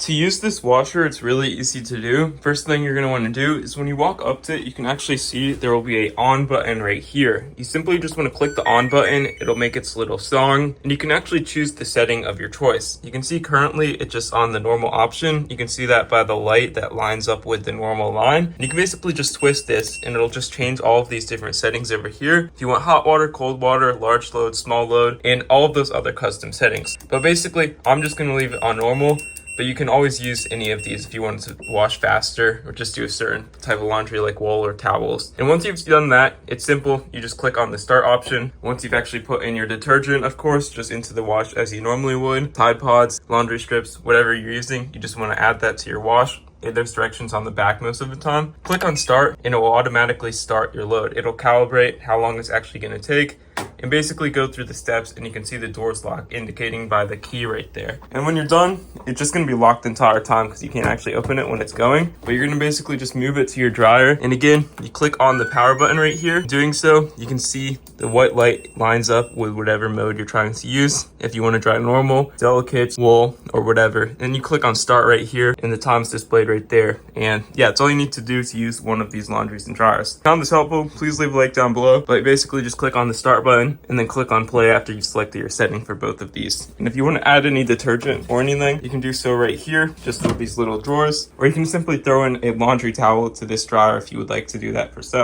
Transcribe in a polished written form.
To use this washer, it's really easy to do. First thing you're going to want to do is when you walk up to it, you can actually see there will be a on button right here. You simply just want to click the on button. It'll make its little song, and you can actually choose the setting of your choice. You can see currently it's just on the normal option. You can see that by the light that lines up with the normal line. And you can basically just twist this and it'll just change all of these different settings over here. If you want hot water, cold water, large load, small load, and all of those other custom settings. But basically, I'm just going to leave it on normal. But you can always use any of these if you want to wash faster or just do a certain type of laundry like wool or towels. And once you've done that, it's simple. You just click on the start option. Once you've actually put in your detergent, of course, just into the wash as you normally would, Tide Pods, laundry strips, whatever you're using, you just want to add that to your wash. There's directions on the back most of the time. Click on start and it will automatically start your load. It'll calibrate how long it's actually going to take and basically go through the steps, and you can see the doors lock indicating by the key right there. And when you're done, it's just going to be locked the entire time because you can't actually open it when it's going. But you're going to basically just move it to your dryer. And again, you click on the power button right here. Doing so, you can see the white light lines up with whatever mode you're trying to use. If you want to dry normal, delicate, wool, or whatever. Then you click on start right here and the time's displayed right there. And yeah, it's all you need to do to use one of these laundries and dryers. Found this helpful? Please leave a like down below. But basically just click on the start button and then click on play after you've selected your setting for both of these. And if you want to add any detergent or anything, you can do so right here, just with these little drawers, or you can simply throw in a laundry towel to this dryer if you would like to do that for so.